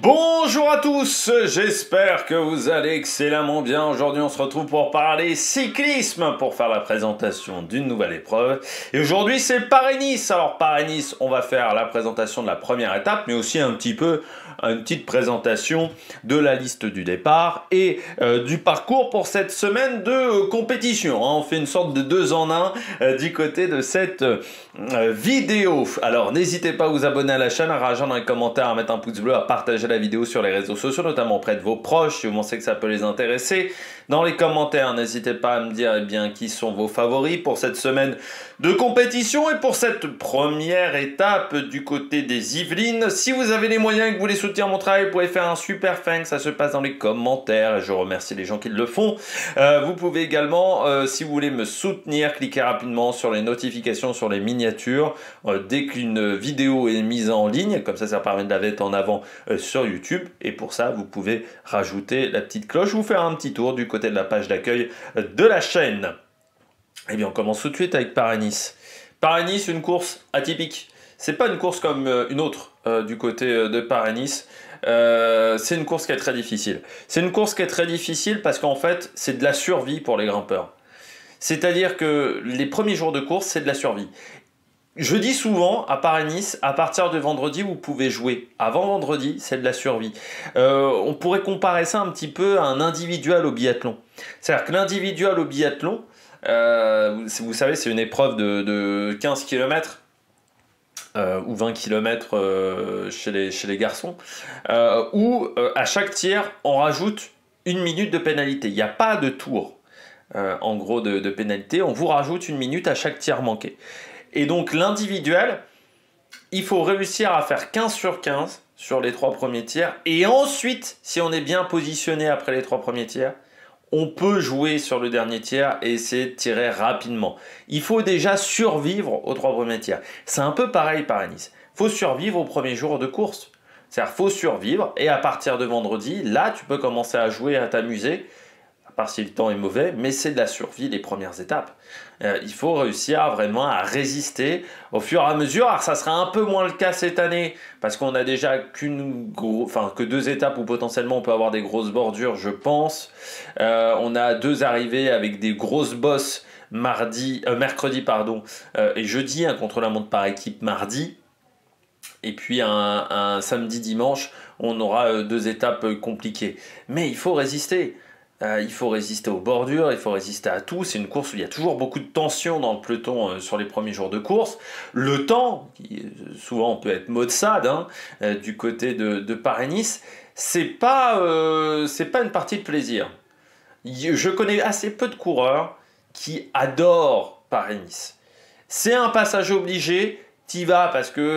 Bonjour à tous, j'espère que vous allez excellemment bien. Aujourd'hui on se retrouve pour parler cyclisme, pour faire la présentation d'une nouvelle épreuve. Et aujourd'hui c'est Paris-Nice. Alors Paris-Nice, on va faire la présentation de la première étape, mais aussi un petit peu une petite présentation de la liste du départ et du parcours pour cette semaine de compétition. On fait une sorte de 2 en 1 du côté de cette vidéo. Alors n'hésitez pas à vous abonner à la chaîne, à réagir dans les commentaires, à mettre un pouce bleu, à partager la vidéo sur les réseaux sociaux, notamment auprès de vos proches, si vous pensez que ça peut les intéresser. Dans les commentaires, n'hésitez pas à me dire qui sont vos favoris pour cette semaine de compétition et pour cette première étape du côté des Yvelines. Si vous avez les moyens et que vous voulez soutenir mon travail, vous pouvez faire un super thanks, ça se passe dans les commentaires et je remercie les gens qui le font. Vous pouvez également, si vous voulez me soutenir, cliquer rapidement sur les notifications, sur les miniatures, dès qu'une vidéo est mise en ligne, comme ça permet de la mettre en avant sur YouTube, et pour ça vous pouvez rajouter la petite cloche, vous faire un petit tour du côté de la page d'accueil de la chaîne. Eh bien on commence tout de suite avec Paris-Nice. Paris-Nice, une course atypique. C'est pas une course comme une autre du côté de Paris-Nice. C'est une course qui est très difficile. C'est une course qui est très difficile parce qu'en fait c'est de la survie pour les grimpeurs. C'est-à-dire que les premiers jours de course c'est de la survie. Je dis souvent à Paris-Nice, à partir de vendredi, vous pouvez jouer. Avant vendredi, c'est de la survie. On pourrait comparer ça un petit peu à un individuel au biathlon. C'est-à-dire que l'individuel au biathlon, vous savez, c'est une épreuve de 15 km ou 20 km chez les garçons, où à chaque tir, on rajoute 1 minute de pénalité. Il n'y a pas de tour, en gros, de pénalité. On vous rajoute 1 minute à chaque tir manqué. Et donc l'individuel, il faut réussir à faire 15 sur 15 sur les 3 premiers tirs. Et ensuite, si on est bien positionné après les 3 premiers tirs, on peut jouer sur le dernier tir et essayer de tirer rapidement. Il faut déjà survivre aux 3 premiers tirs. C'est un peu pareil par Nice. Il faut survivre aux premiers jours de course. C'est-à-dire qu'il faut survivre et à partir de vendredi, là tu peux commencer à jouer, à t'amuser. À part si le temps est mauvais, mais c'est de la survie les premières étapes. Il faut réussir vraiment à résister au fur et à mesure. Alors ça sera un peu moins le cas cette année, parce qu'on a déjà que 2 étapes où potentiellement on peut avoir des grosses bordures, je pense. On a 2 arrivées avec des grosses bosses mercredi et jeudi, un contre-la-montre par équipe mardi. Et puis un samedi-dimanche, on aura 2 étapes compliquées. Mais il faut résister. Il faut résister aux bordures, il faut résister à tout. C'est une course où il y a toujours beaucoup de tension dans le peloton sur les premiers jours de course. Le temps, qui souvent peut être maussade du côté de Paris-Nice, c'est pas une partie de plaisir. Je connais assez peu de coureurs qui adorent Paris-Nice. C'est un passage obligé, t'y vas parce que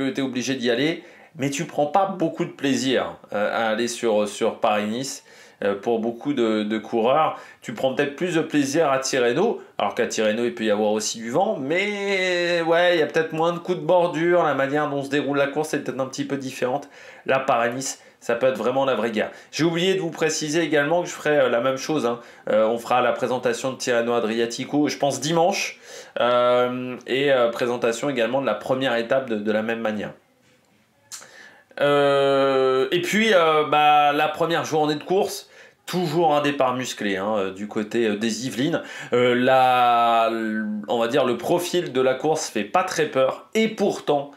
t'es obligé d'y aller. Mais tu prends pas beaucoup de plaisir à aller sur Paris-Nice pour beaucoup de coureurs. Tu prends peut-être plus de plaisir à Tirreno, alors qu'à Tirreno il peut y avoir aussi du vent, mais ouais, il y a peut-être moins de coups de bordure, la manière dont se déroule la course est peut-être un petit peu différente. Là, Paris-Nice, ça peut être vraiment la vraie guerre. J'ai oublié de vous préciser également que je ferai la même chose. On fera la présentation de Tirreno Adriatico, je pense dimanche, et présentation également de la première étape de la même manière. Et puis la première journée de course, toujours un départ musclé du côté des Yvelines. On va dire le profil de la course fait pas très peur et pourtant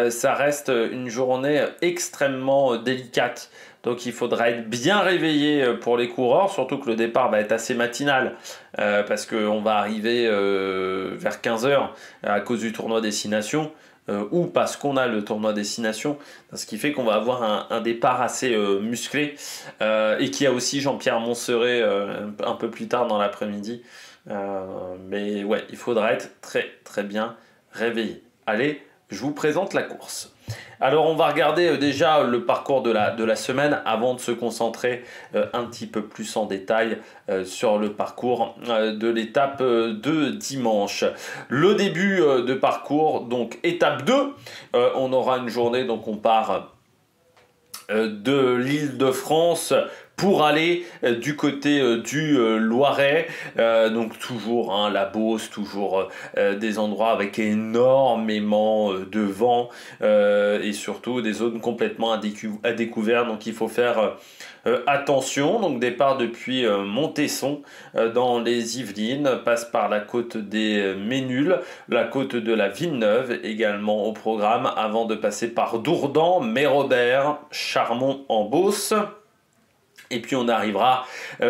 ça reste une journée extrêmement délicate. Donc il faudra être bien réveillé pour les coureurs, surtout que le départ va être assez matinal parce qu'on va arriver vers 15 h à cause du tournoi Destination. Ou parce qu'on a le tournoi Destination, ce qui fait qu'on va avoir un départ assez musclé et qui a aussi Jean-Pierre Montserrat un peu plus tard dans l'après-midi. Mais ouais, il faudra être très très bien réveillé. Allez, je vous présente la course. Alors on va regarder déjà le parcours de la semaine avant de se concentrer un petit peu plus en détail sur le parcours de l'étape de dimanche. Le début de parcours, donc étape 2, on aura une journée, donc on part de l'Île-de-France pour aller du côté du Loiret. Donc toujours la Beauce, toujours des endroits avec énormément de vent et surtout des zones complètement à découvert. Donc il faut faire attention. Donc départ depuis Montesson dans les Yvelines, passe par la côte des Ménules, la côte de la Villeneuve également au programme, avant de passer par Dourdan, Mérobert, Charmont en Beauce. Et puis on arrivera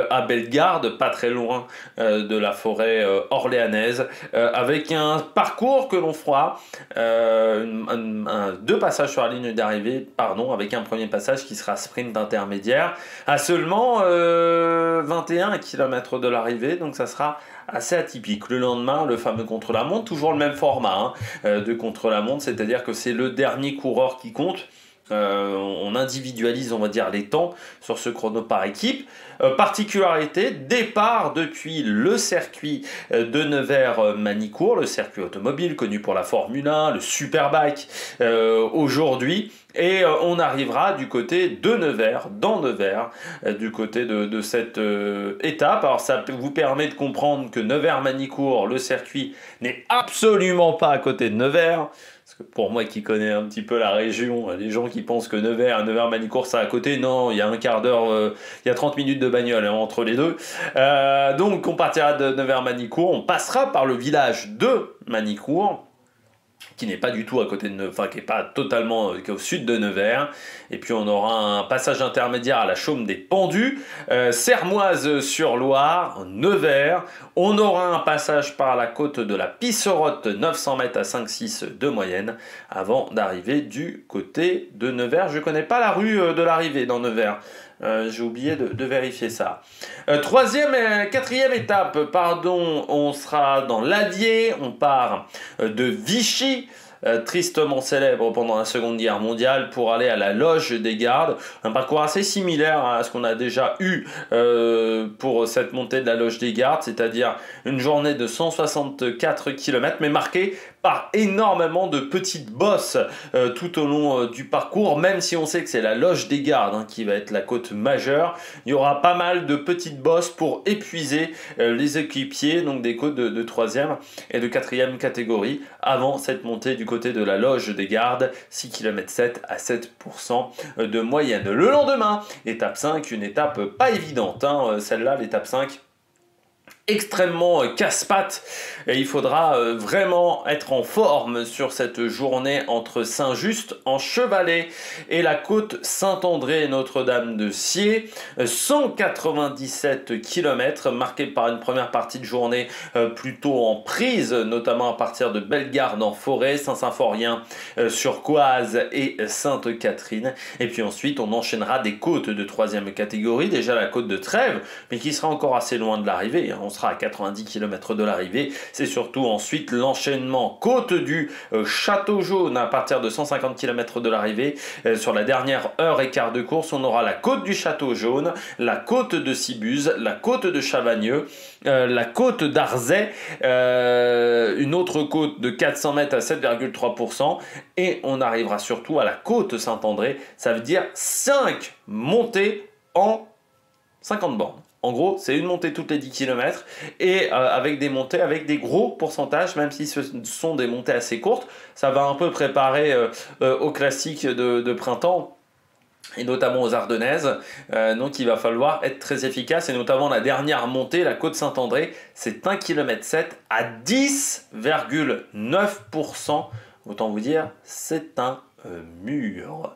à Bellegarde, pas très loin de la forêt orléanaise, avec un parcours que l'on fera, deux passages sur la ligne d'arrivée, avec un premier passage qui sera sprint intermédiaire, à seulement 21 km de l'arrivée, donc ça sera assez atypique. Le lendemain, le fameux contre-la-montre, toujours le même format de contre-la-montre, c'est-à-dire que c'est le dernier coureur qui compte. On individualise, on va dire, les temps sur ce chrono par équipe. Particularité, départ depuis le circuit de Nevers-Manicourt, le circuit automobile connu pour la Formule 1, le Superbike aujourd'hui. Et on arrivera du côté de Nevers, dans Nevers, du côté de cette étape. Alors ça vous permet de comprendre que Nevers-Manicourt, le circuit, n'est absolument pas à côté de Nevers. Parce que pour moi qui connais un petit peu la région, les gens qui pensent que Nevers-Manicourt c'est à côté, non, il y a un quart d'heure, il y a 30 minutes de bagnole entre les deux. Donc on partira de Nevers-Manicourt, on passera par le village de Manicourt, qui n'est pas du tout à côté de Nevers, qui n'est pas totalement au sud de Nevers. Et puis on aura un passage intermédiaire à la Chaume des Pendus, Sermoise-sur-Loire, Nevers. On aura un passage par la côte de la Pisserotte, 900 mètres à 5,6 de moyenne, avant d'arriver du côté de Nevers. Je ne connais pas la rue de l'arrivée dans Nevers. J'ai oublié de vérifier ça. Quatrième étape, on sera dans l'Allier, on part de Vichy, tristement célèbre pendant la Seconde Guerre mondiale, pour aller à la Loge des Gardes. Un parcours assez similaire à ce qu'on a déjà eu pour cette montée de la Loge des Gardes, c'est-à-dire une journée de 164 km, mais marquée par énormément de petites bosses tout au long du parcours, même si on sait que c'est la Loge des Gardes qui va être la côte majeure. Il y aura pas mal de petites bosses pour épuiser les équipiers, donc des côtes de 3e et de 4e catégorie, avant cette montée du côté de la Loge des Gardes, 6 km 7 à 7% de moyenne. Le lendemain, étape 5, une étape pas évidente, celle-là, l'étape 5, extrêmement casse-pattes, et il faudra vraiment être en forme sur cette journée entre Saint-Just en Chevalet et la côte Saint-André Notre-Dame de Sier. 197 km marqués par une première partie de journée plutôt en prise, notamment à partir de Bellegarde en forêt, Saint-Symphorien sur Coise et Sainte-Catherine. Et puis ensuite on enchaînera des côtes de 3e catégorie, déjà la côte de Trèves, mais qui sera encore assez loin de l'arrivée. On sera à 90 km de l'arrivée. C'est surtout ensuite l'enchaînement côte du Château Jaune à partir de 150 km de l'arrivée. Sur la dernière heure et quart de course, on aura la côte du Château Jaune, la côte de Cibuse, la côte de Chavagneux, la côte d'Arzay, une autre côte de 400 mètres à 7,3%, et on arrivera surtout à la côte Saint-André. Ça veut dire 5 montées en 50 bornes. En gros, c'est une montée toutes les 10 km et avec des montées avec des gros pourcentages, même si ce sont des montées assez courtes. Ça va un peu préparer aux classiques de printemps et notamment aux Ardennaises. Donc il va falloir être très efficace, et notamment la dernière montée, la côte Saint-André, c'est 1,7 km à 10,9%. Autant vous dire, c'est un mur.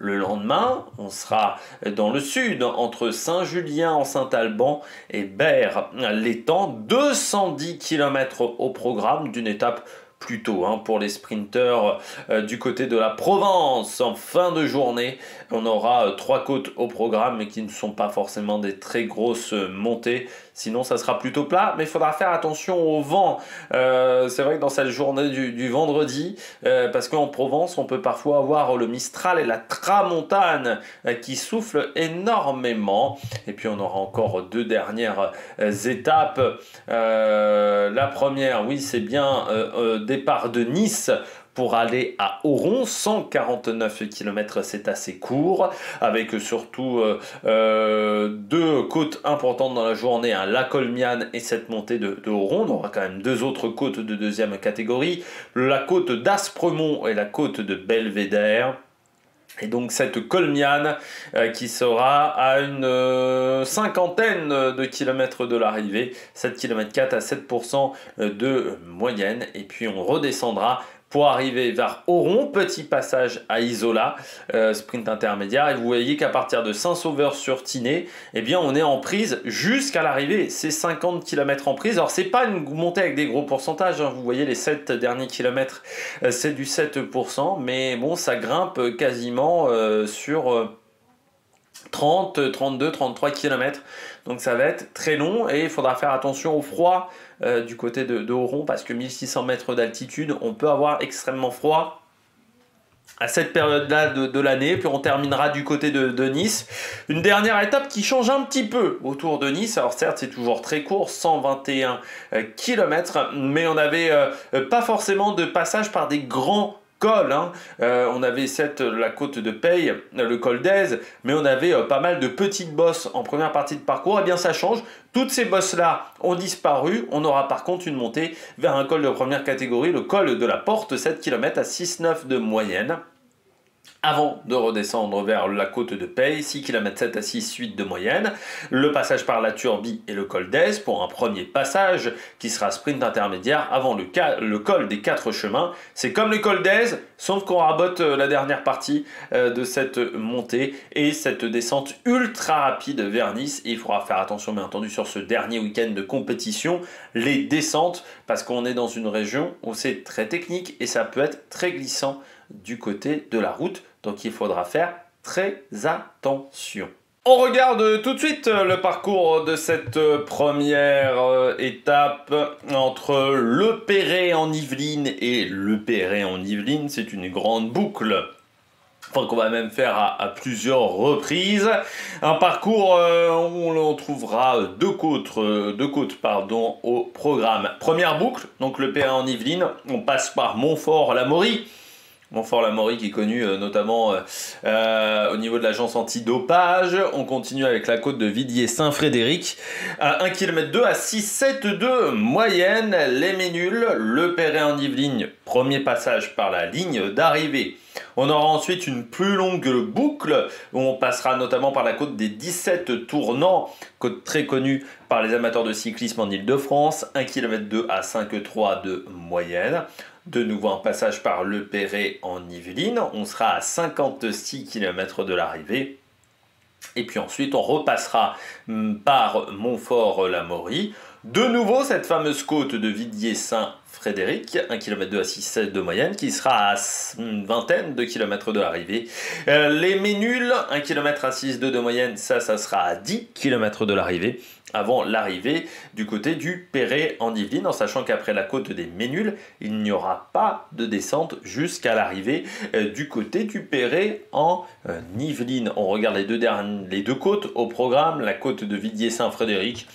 Le lendemain, on sera dans le sud, entre Saint-Julien en Saint-Alban et Berre-l'Étang. 210 km au programme, d'une étape plutôt pour les sprinteurs du côté de la Provence. En fin de journée, on aura 3 côtes au programme, mais qui ne sont pas forcément des très grosses montées. Sinon, ça sera plutôt plat, mais il faudra faire attention au vent. C'est vrai que dans cette journée du vendredi, parce qu'en Provence, on peut parfois avoir le Mistral et la Tramontane qui soufflent énormément. Et puis, on aura encore 2 dernières étapes. La première, oui, c'est bien départ de Nice pour aller à Oron. 149 km, c'est assez court, avec surtout deux côtes importantes dans la journée, hein, la Colmiane et cette montée de Oron. On aura quand même deux autres côtes de deuxième catégorie, la côte d'Aspremont et la côte de Belvédère. Et donc cette Colmiane qui sera à une cinquantaine de kilomètres de l'arrivée, 7 km 4 à 7% de moyenne. Et puis on redescendra pour arriver vers Oron, petit passage à Isola, sprint intermédiaire. Et vous voyez qu'à partir de Saint-Sauveur-sur-Tinée, eh bien, on est en prise jusqu'à l'arrivée. C'est 50 km en prise. Alors, c'est pas une montée avec des gros pourcentages, hein. Vous voyez, les 7 derniers kilomètres, c'est du 7%. Mais bon, ça grimpe quasiment sur 30, 32, 33 km. Donc ça va être très long et il faudra faire attention au froid du côté de Oron, parce que 1600 mètres d'altitude, on peut avoir extrêmement froid à cette période-là de l'année. Puis on terminera du côté de Nice. Une dernière étape qui change un petit peu autour de Nice. Alors certes, c'est toujours très court, 121 km, mais on n'avait pas forcément de passage par des grands col, hein. On avait la côte de Peille, le col d'Aise, mais on avait pas mal de petites bosses en première partie de parcours. Et bien ça change, toutes ces bosses-là ont disparu. On aura par contre une montée vers un col de première catégorie, le col de la Porte, 7 km à 6,9 de moyenne, avant de redescendre vers la côte de Peille, 6 km 7 à 6,8 de moyenne, le passage par la Turbie et le col d'Aise pour un premier passage qui sera sprint intermédiaire avant le col des 4 chemins. C'est comme le col d'Aise, sauf qu'on rabote la dernière partie de cette montée et cette descente ultra rapide vers Nice. Et il faudra faire attention bien entendu sur ce dernier week-end de compétition, les descentes, parce qu'on est dans une région où c'est très technique et ça peut être très glissant du côté de la route, donc il faudra faire très attention. On regarde tout de suite le parcours de cette première étape entre Le Perret en Yvelines et Le Perret en Yvelines. C'est une grande boucle, enfin, qu'on va même faire à plusieurs reprises. Un parcours où l'on trouvera deux côtes au programme. Première boucle, donc Le Perret en Yvelines, on passe par Montfort-l'Amaury. Montfort-l'Amaury qui est connu notamment au niveau de l'agence antidopage. On continue avec la côte de Villiers-Saint-Frédéric à 1,2 km à 6,7 de moyenne. Les Ménules, Le Perret en Yvelines, premier passage par la ligne d'arrivée. On aura ensuite une plus longue boucle où on passera notamment par la côte des 17 tournants, côte très connue par les amateurs de cyclisme en Ile-de-France, 1,2 km à 5,3 de moyenne. De nouveau un passage par Le Perret en Yvelines, on sera à 56 km de l'arrivée. Et puis ensuite on repassera par Montfort-l'Amaury. De nouveau cette fameuse côte de Villiers-Saint-Frédéric, 1,2 km à 6,7 de moyenne, qui sera à une vingtaine de kilomètres de l'arrivée. Les Ménules, 1 km à 6,2 de moyenne, ça sera à 10 km de l'arrivée, avant l'arrivée du côté du Perret en Yvelines, en sachant qu'après la côte des Ménules, il n'y aura pas de descente jusqu'à l'arrivée du côté du Perret en Yvelines. On regarde les deux côtes au programme, la côte de Villiers-Saint-Frédéric.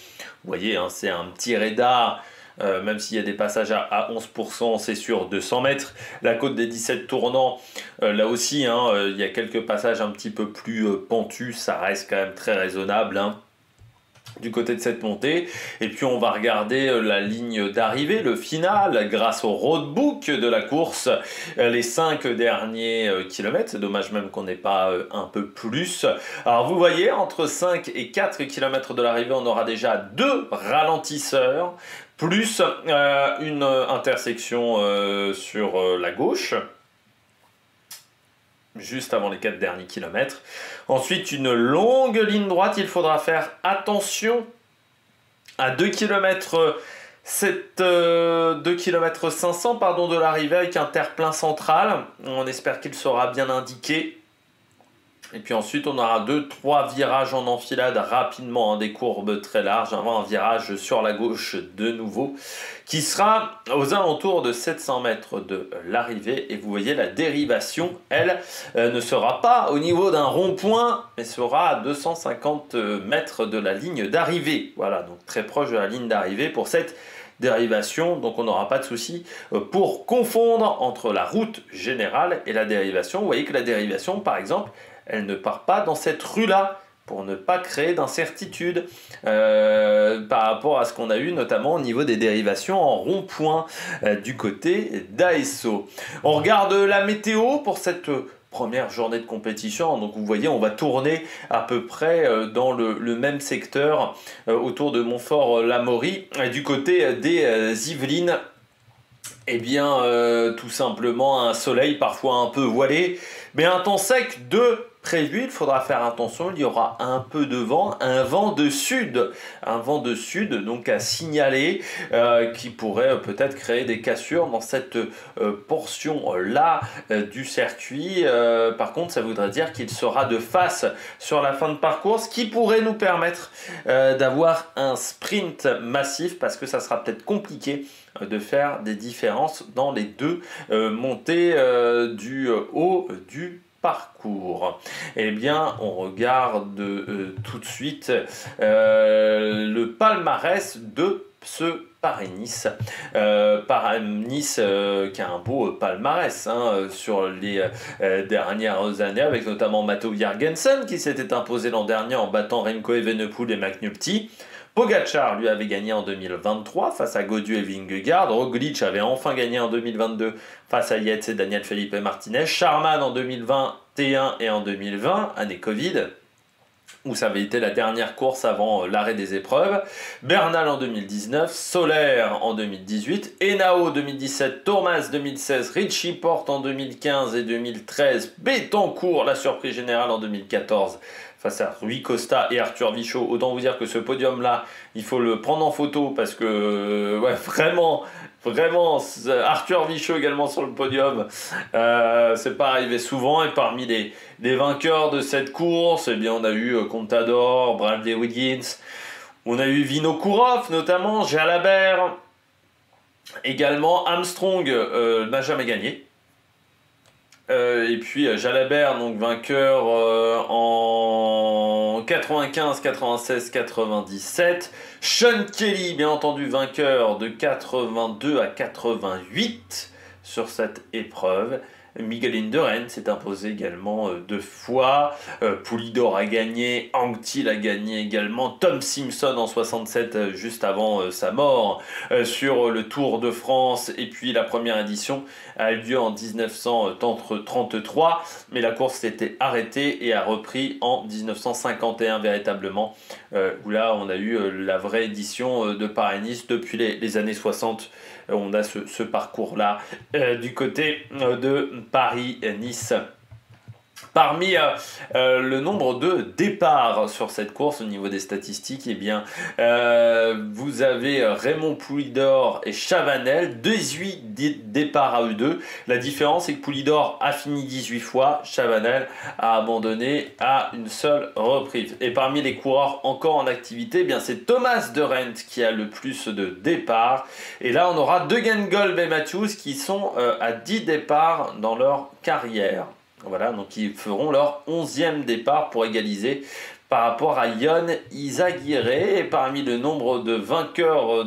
Vous voyez, hein, c'est un petit radar, même s'il y a des passages à 11%, c'est sur 200 mètres. La côte des 17 tournants, là aussi, hein, il y a quelques passages un petit peu plus pentus, ça reste quand même très raisonnable, hein, du côté de cette montée. Et puis on va regarder la ligne d'arrivée, le final, grâce au roadbook de la course, les 5 derniers kilomètres. C'est dommage même qu'on n'ait pas un peu plus. Alors vous voyez, entre 5 et 4 km de l'arrivée, on aura déjà 2 ralentisseurs, plus une intersection sur la gauche, juste avant les 4 derniers kilomètres. Ensuite, une longue ligne droite. Il faudra faire attention à 2 km 2 km 500 de l'arrivée avec un terre-plein central. On espère qu'il sera bien indiqué. Et puis ensuite, on aura 2-3 virages en enfilade rapidement, hein, des courbes très larges, avant un virage sur la gauche de nouveau, qui sera aux alentours de 700 mètres de l'arrivée. Et vous voyez, la dérivation, elle, ne sera pas au niveau d'un rond-point, mais sera à 250 mètres de la ligne d'arrivée. Voilà, donc très proche de la ligne d'arrivée pour cette dérivation, donc on n'aura pas de souci pour confondre entre la route générale et la dérivation. Vous voyez que la dérivation, par exemple, elle ne part pas dans cette rue-là, pour ne pas créer d'incertitude par rapport à ce qu'on a eu notamment au niveau des dérivations en rond-point du côté d'ASO. On regarde la météo pour cette première journée de compétition. Donc vous voyez, on va tourner à peu près dans le même secteur autour de Montfort-l'Amaury, du côté des Yvelines. Eh bien, tout simplement un soleil parfois un peu voilé, mais un temps sec de prévu. Il faudra faire attention, il y aura un peu de vent, un vent de sud donc à signaler, qui pourrait peut-être créer des cassures dans cette portion-là du circuit. Par contre, ça voudrait dire qu'il sera de face sur la fin de parcours, ce qui pourrait nous permettre d'avoir un sprint massif, parce que ça sera peut-être compliqué de faire des différences dans les deux montées du haut du parcours. Eh bien, on regarde tout de suite le palmarès de ce Paris-Nice. Paris-Nice qui a un beau palmarès sur les dernières années, avec notamment Matteo Jorgensen qui s'était imposé l'an dernier en battant Remco Evenepoel et McNulty. Pogacar lui avait gagné en 2023 face à Gaudu et Vingegaard. Roglic avait enfin gagné en 2022 face à Yates et Daniel Felipe Martinez. Sharman en 2021 et en 2020, année Covid, où ça avait été la dernière course avant l'arrêt des épreuves. Bernal en 2019, Soler en 2018, Henao 2017, Thomas 2016, Richie Porte en 2015 et 2013, Bétancourt, la surprise générale en 2014 face à Rui Costa et Arthur Vichot. Autant vous dire que ce podium-là, il faut le prendre en photo parce que vraiment, Arthur Vichot également sur le podium, c'est pas arrivé souvent. Et parmi les vainqueurs de cette course, eh bien, on a eu Contador, Bradley Wiggins, on a eu Vinokourov notamment, Jalabert, également Armstrong n'a jamais gagné. Et puis Jalabert, donc vainqueur en 95, 96, 97. Sean Kelly, bien entendu, vainqueur de 82 à 88 sur cette épreuve. Miguel Indurain s'est imposé également 2 fois. Poulidor a gagné, Anquetil a gagné également. Tom Simpson en 67, juste avant sa mort, sur le Tour de France. Et puis la première édition a eu lieu en 1933, mais la course s'était arrêtée et a repris en 1951 véritablement, où là on a eu la vraie édition de Paris-Nice depuis les années 60. On a ce parcours-là du côté de Paris-Nice. Parmi le nombre de départs sur cette course au niveau des statistiques, eh bien, vous avez Raymond Poulidor et Chavanel, 18 départs à eux deux. La différence, c'est que Poulidor a fini 18 fois, Chavanel a abandonné à une seule reprise. Et parmi les coureurs encore en activité, eh bien, c'est Thomas de Rent qui a le plus de départs. Et là, on aura Degenkolb et Matthews qui sont à 10 départs dans leur carrière. Voilà, donc ils feront leur 11e départ pour égaliser par rapport à Yon Izagirre. Et parmi le nombre de vainqueurs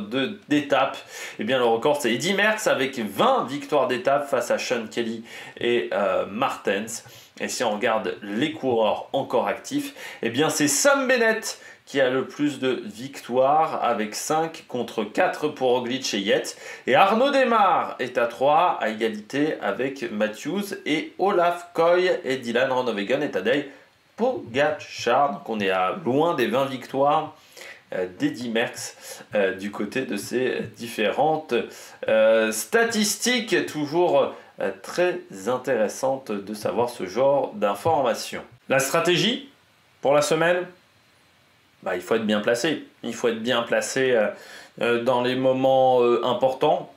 d'étapes, eh bien le record c'est Eddy Merckx avec 20 victoires d'étape face à Sean Kelly et Martens. Et si on regarde les coureurs encore actifs, eh bien c'est Sam Bennett qui a le plus de victoires avec 5 contre 4 pour Roglic et Yates. Et Arnaud Démare est à 3 à égalité avec Matthews et Olaf Koy, et Dylan Groenewegen et Tadej Pogacar. Donc on est à loin des 20 victoires d'Eddy Merckx du côté de ces différentes statistiques. Toujours très intéressante de savoir ce genre d'informations. La stratégie pour la semaine, il faut être bien placé. Il faut être bien placé dans les moments importants.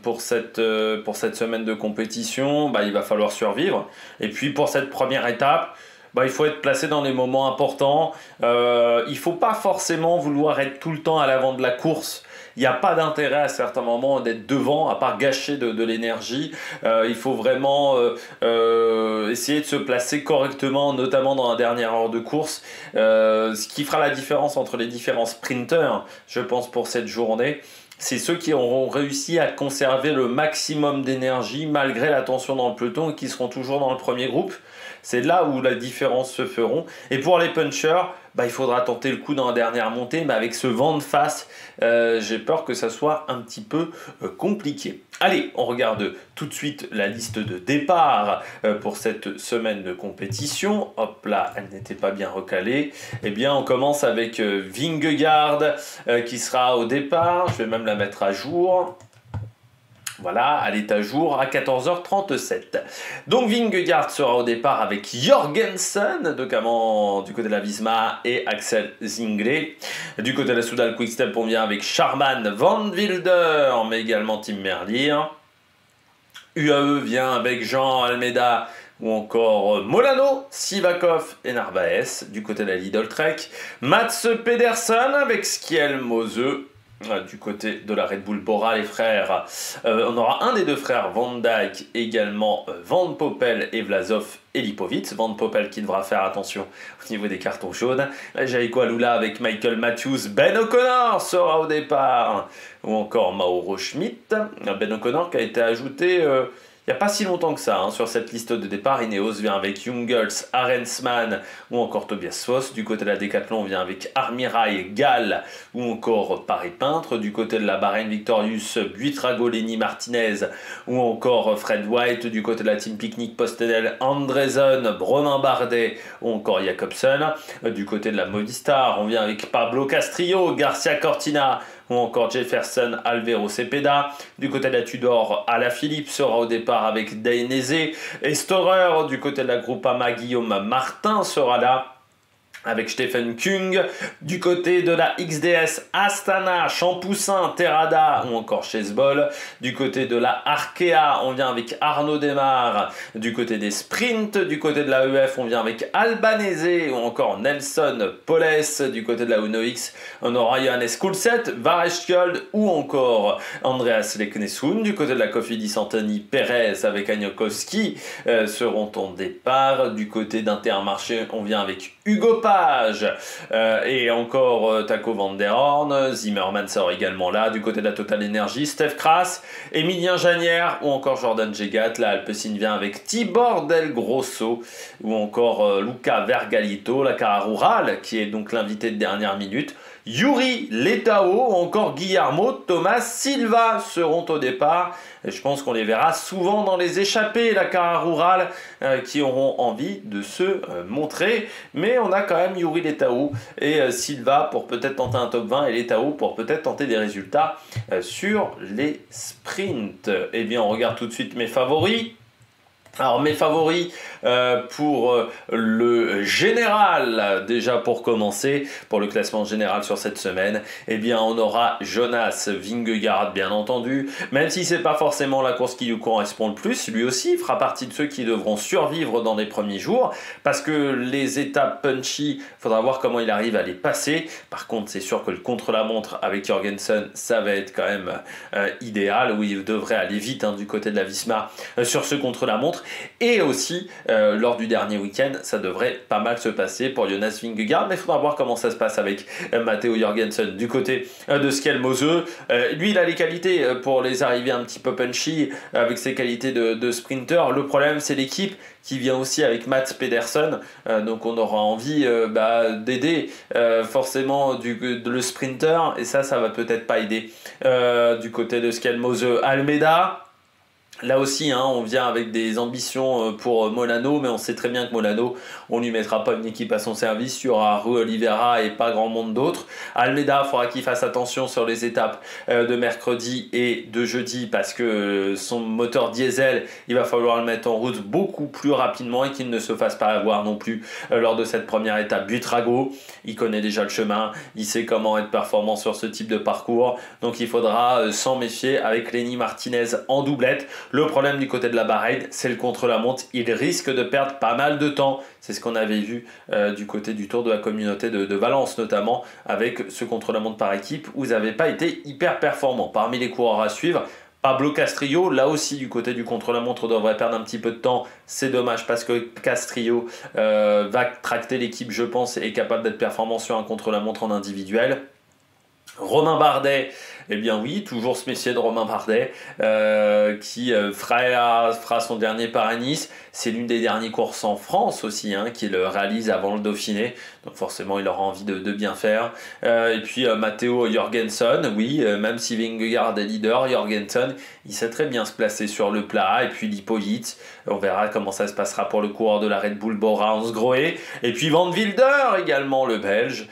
Pour cette semaine de compétition, il va falloir survivre. Et puis pour cette première étape, il faut être placé dans les moments importants. Il ne faut pas forcément vouloir être tout le temps à l'avant de la course. Il n'y a pas d'intérêt à certains moments d'être devant, à part gâcher de l'énergie. Il faut vraiment essayer de se placer correctement, notamment dans la dernière heure de course. Ce qui fera la différence entre les différents sprinters, je pense, pour cette journée. C'est ceux qui auront réussi à conserver le maximum d'énergie malgré la tension dans le peloton et qui seront toujours dans le premier groupe. C'est là où la différence se feront. Et pour les punchers, il faudra tenter le coup dans la dernière montée, mais avec ce vent de face, j'ai peur que ça soit un petit peu compliqué. Allez, on regarde tout de suite la liste de départ pour cette semaine de compétition. Hop là, elle n'était pas bien recalée. Eh bien, on commence avec Vingegaard qui sera au départ. Je vais même la mettre à jour. Voilà, elle est à jour à 14h37. Donc Vingegaard sera au départ avec Jorgensen, notamment du côté de la Visma, et Axel Zingler. Du côté de la Soudal Quickstep, on vient avec Charman, Van Wilder, mais également Tim Merlier. UAE vient avec Jean Almeida ou encore Molano, Sivakov et Narvaez. Du côté de la Lidl Trek, Mats Pedersen avec Skiel Mose. Du côté de la Red Bull Bora, les frères, on aura un des deux frères, Van Dijk, également Van Poppel et Vlasov et Lipovic. Van Poppel qui devra faire attention au niveau des cartons jaunes. Jaiko Alula avec Michael Matthews, Ben O'Connor sera au départ, ou encore Mauro Schmidt. Ben O'Connor qui a été ajouté il n'y a pas si longtemps que ça sur cette liste de départ. Ineos vient avec Jungels, Arensman ou encore Tobias Foss. Du côté de la Decathlon, on vient avec Armirail, Gall ou encore Paris Peintre. Du côté de la Bahreïn Victorious, Buitrago, Lenny Martinez ou encore Fred White. Du côté de la Team Picnic Postedel, Andresen, Bronin Bardet ou encore Jacobsen. Du côté de la Movistar, on vient avec Pablo Castrillo, Garcia Cortina ou encore Jefferson Alvaro Cepeda. Du côté de la Tudor, Alaphilippe sera au départ avec Dainese. Et Storer, du côté de la Groupama, Guillaume Martin sera là avec Stephen Kung. Du côté de la XDS, Astana, Champoussin, Terrada ou encore Chesbol. Du côté de la Arkea, on vient avec Arnaud Desmar. Du côté des sprints, du côté de la EF, on vient avec Albanese ou encore Nelson Poles. Du côté de la Uno X, on aura Johannes Kulset, Vareskjold ou encore Andreas Leknesund. Du côté de la Cofidis, Anthony Perez avec Agnokoski seront en départ. Du côté d'Intermarché, on vient avec Hugo Page et encore Taco Van Der Horn. Zimmerman sera également là. Du côté de la Total Energy, Steph Kras, Emilien Janière ou encore Jordan Jegat. La Alpecin vient avec Tibor Del Grosso ou encore Luca Vergalito. La Cara Rural qui est donc l'invité de dernière minute. Yuri Letao ou encore Guillermo Thomas Silva seront au départ. Et je pense qu'on les verra souvent dans les échappées, la Cara Rural, qui auront envie de se montrer. Mais on a quand même Yuri Letao et Silva pour peut-être tenter un top 20 et Letao pour peut-être tenter des résultats sur les sprints. Eh bien, on regarde tout de suite mes favoris. Alors mes favoris pour le général, déjà pour commencer, pour le classement général sur cette semaine, eh bien on aura Jonas Vingegaard bien entendu, même si c'est pas forcément la course qui lui correspond le plus, lui aussi fera partie de ceux qui devront survivre dans les premiers jours, parce que les étapes punchy, faudra voir comment il arrive à les passer. Par contre c'est sûr que le contre-la-montre avec Jorgensen, ça va être quand même idéal, où il devrait aller vite du côté de la Visma sur ce contre-la-montre. Et aussi, lors du dernier week-end, ça devrait pas mal se passer pour Jonas Vingegaard, mais il faudra voir comment ça se passe avec Matteo Jorgensen du côté de Skiel Mose. Lui, il a les qualités pour les arrivées un petit peu punchy, avec ses qualités de sprinter. Le problème, c'est l'équipe qui vient aussi avec Mats Pedersen, donc on aura envie d'aider forcément le sprinter, et ça va peut-être pas aider du côté de Skiel Mose. Almeida, là aussi, on vient avec des ambitions pour Molano, mais on sait très bien que Molano, on ne lui mettra pas une équipe à son service. Il y aura Rui Oliveira et pas grand monde d'autres. Almeida, il faudra qu'il fasse attention sur les étapes de mercredi et de jeudi, parce que son moteur diesel, il va falloir le mettre en route beaucoup plus rapidement et qu'il ne se fasse pas avoir non plus lors de cette première étape. Buitrago, il connaît déjà le chemin, il sait comment être performant sur ce type de parcours, donc il faudra s'en méfier avec Lenny Martinez en doublette. Le problème du côté de la Bahreïn, c'est le contre-la-montre. Il risque de perdre pas mal de temps. C'est ce qu'on avait vu du côté du Tour de la Communauté de Valence, notamment avec ce contre-la-montre par équipe où ils n'avaient pas été hyper performants. Parmi les coureurs à suivre, Pablo Castrillo, là aussi du côté du contre-la-montre, devrait perdre un petit peu de temps. C'est dommage parce que Castrillo va tracter l'équipe, je pense, et est capable d'être performant sur un contre-la-montre en individuel. Romain Bardet, eh bien oui, toujours ce métier de Romain Bardet qui fera son dernier Paris-Nice. C'est l'une des dernières courses en France aussi qu'il réalise avant le Dauphiné. Donc forcément, il aura envie de bien faire. Et puis Matteo Jorgensen, oui, même si Vingegaard est leader, Jorgensen, il sait très bien se placer sur le plat. Et puis Lipovic, on verra comment ça se passera pour le coureur de la Red Bull, Bora Hansgrohe. Et puis Van Wilder également, le Belge,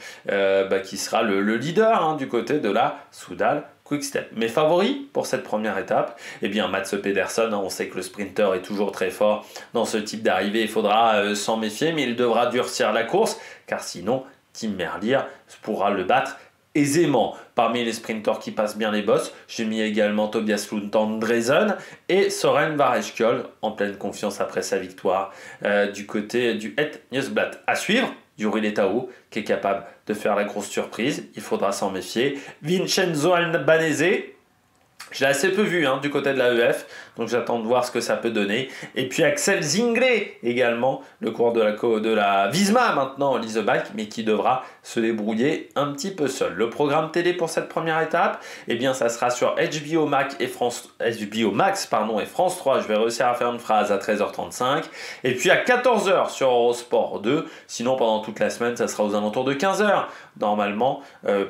qui sera le leader du côté de la Soudal Quick-Step. Mes favoris pour cette première étape, eh bien Mats Pedersen, on sait que le sprinter est toujours très fort dans ce type d'arrivée, il faudra s'en méfier, mais il devra durcir la course, car sinon Tim Merlier pourra le battre aisément. Parmi les sprinters qui passent bien les bosses, j'ai mis également Tobias Lund Andresen et Søren Varejkjol en pleine confiance après sa victoire du côté du Het Nieuwsblad. À suivre, Juri Letao qui est capable de faire la grosse surprise, il faudra s'en méfier. Vincenzo Albanese, je l'ai assez peu vu du côté de la EF, donc j'attends de voir ce que ça peut donner. Et puis Axel Zinglet également, le coureur de la Visma maintenant, Liseback, mais qui devra se débrouiller un petit peu seul. Le programme télé pour cette première étape, eh bien ça sera sur HBO Max et France 3, je vais réussir à faire une phrase à 13h35. Et puis à 14h sur Eurosport 2, sinon pendant toute la semaine, ça sera aux alentours de 15h normalement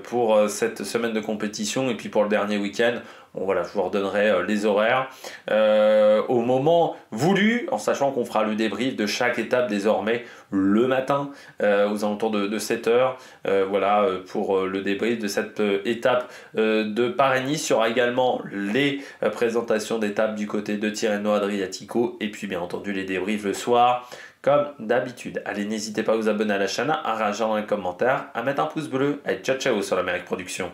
pour cette semaine de compétition et puis pour le dernier week-end. Bon, voilà, je vous redonnerai les horaires au moment voulu, en sachant qu'on fera le débrief de chaque étape désormais le matin aux alentours de 7h. Pour le débrief de cette étape de Paris-Nice. Il y aura également les présentations d'étapes du côté de Tirreno Adriatico et puis bien entendu les débriefs le soir. Comme d'habitude. Allez, n'hésitez pas à vous abonner à la chaîne, à réagir dans les commentaires, à mettre un pouce bleu. Allez, ciao ciao sur l'Amérique Production.